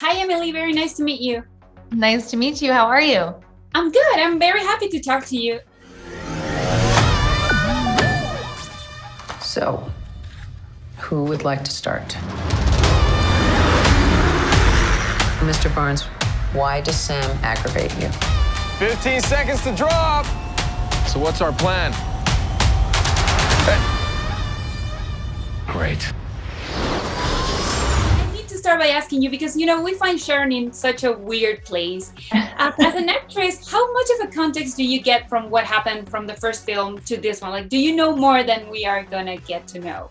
Hi, Emily. Very nice to meet you. Nice to meet you. How are you? I'm good. I'm very happy to talk to you. So, who would like to start? Mr. Barnes, why does Sam aggravate you? 15 seconds to drop. So what's our plan? Great. I need to start by asking you because, we find Sharon in such a weird place. As an actress, how much of a context do you get from what happened from the first film to this one? Like, do you know more than we are going to get to know?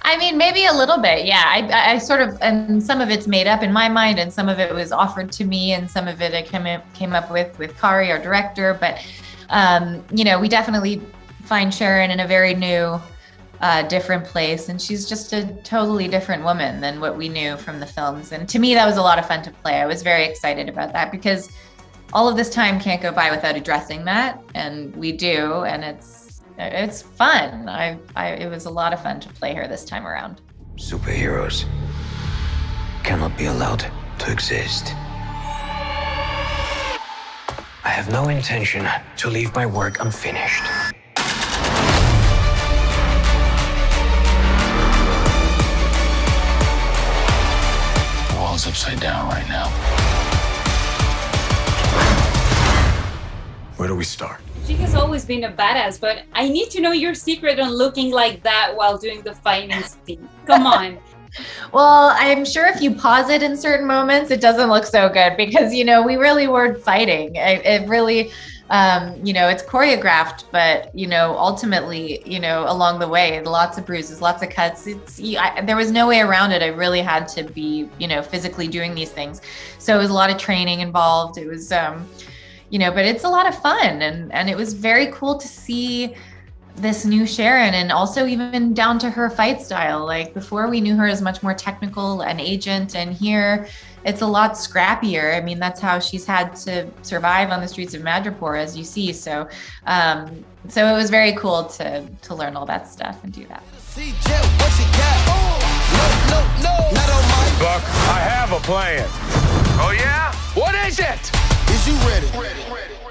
I mean, maybe a little bit. Yeah, I sort of, and some of it's made up in my mind, and some of it was offered to me, and some of it I came up with Kari, our director. But we definitely find Sharon in a very new, different place, and she's just a totally different woman than what we knew from the films. And to me, that was a lot of fun to play. I was very excited about that because all of this time can't go by without addressing that, and we do, and it's fun. It was a lot of fun to play her this time around. Superheroes cannot be allowed to exist. I have no intention to leave my work unfinished. The world's upside down right now. Where do we start? She has always been a badass, but I need to know your secret on looking like that while doing the fighting scene. Come on. Well, I'm sure if you pause it in certain moments, it doesn't look so good because, we really were fighting. It really, it's choreographed, but, ultimately, along the way, lots of bruises, lots of cuts. There was no way around it. I really had to be, physically doing these things. So it was a lot of training involved. It was, but it's a lot of fun. And it was very cool to see this new Sharon, and also even down to her fight style. Like before, we knew her as much more technical, an agent, and here it's a lot scrappier. I mean, that's how she's had to survive on the streets of Madripoor, as you see. So it was very cool to learn all that stuff and do that. Buck, I have a plan. Oh yeah? What is it? Is you ready?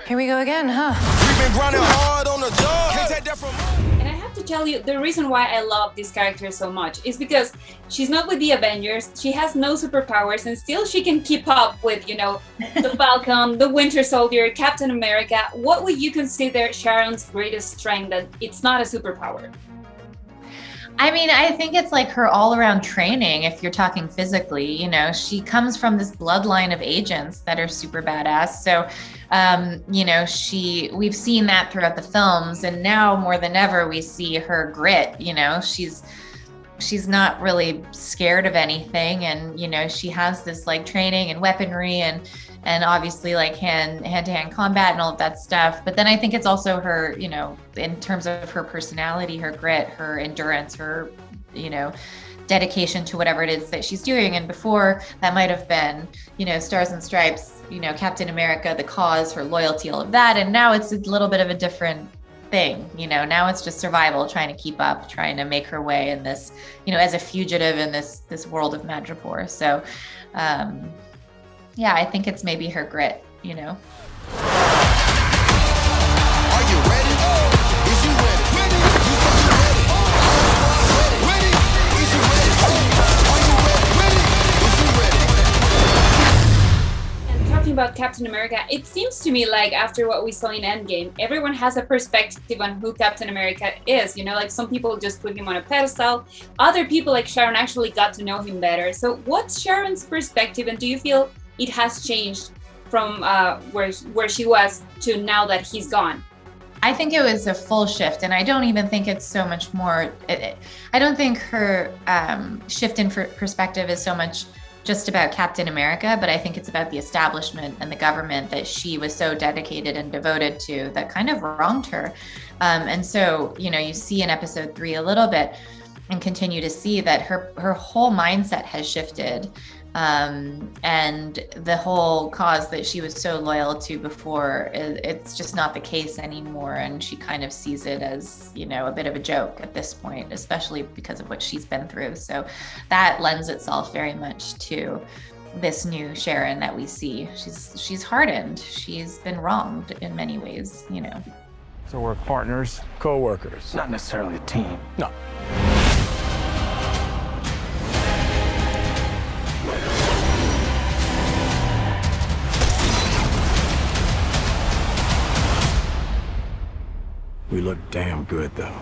Here we go again, huh? We've been grinding hard on the job. Can't take that from me. And I have to tell you, the reason why I love this character so much is because she's not with the Avengers, she has no superpowers, and still she can keep up with, the Falcon, the Winter Soldier, Captain America. What would you consider Sharon's greatest strength that it's not a superpower? I mean, I think it's like her all-around training, if you're talking physically. She comes from this bloodline of agents that are super badass. So, we've seen that throughout the films, and now more than ever, we see her grit. She's not really scared of anything, and she has this like training and weaponry and obviously like hand-to-hand combat and all of that stuff. But then I think it's also her, in terms of her personality, her grit, her endurance, her, dedication to whatever it is that she's doing. And before, that might have been, Stars and Stripes, Captain America, the cause, her loyalty, all of that. And now it's a little bit of a different thing. Now it's just survival, trying to keep up, trying to make her way in this, as a fugitive in this world of Madripoor. So, yeah, I think it's maybe her grit, Are you ready? Is you ready? You said you ready. Ready? Is you ready? Are you ready? Is you ready? And talking about Captain America, it seems to me like after what we saw in Endgame, everyone has a perspective on who Captain America is. Like some people just put him on a pedestal. Other people like Sharon actually got to know him better. So what's Sharon's perspective, and do you feel it has changed from where she was to now that he's gone? I think it was a full shift, and I don't even think it's so much more. I don't think her shift in perspective is so much just about Captain America, but I think it's about the establishment and the government that she was so dedicated and devoted to that kind of wronged her. And so, you see in episode 3 a little bit and continue to see that her whole mindset has shifted. And the whole cause that she was so loyal to before, it's just not the case anymore. And she kind of sees it as, a bit of a joke at this point, especially because of what she's been through. So that lends itself very much to this new Sharon that we see. She's hardened. She's been wronged in many ways, you know. So we're partners, co-workers. Not necessarily a team. No. We look damn good, though.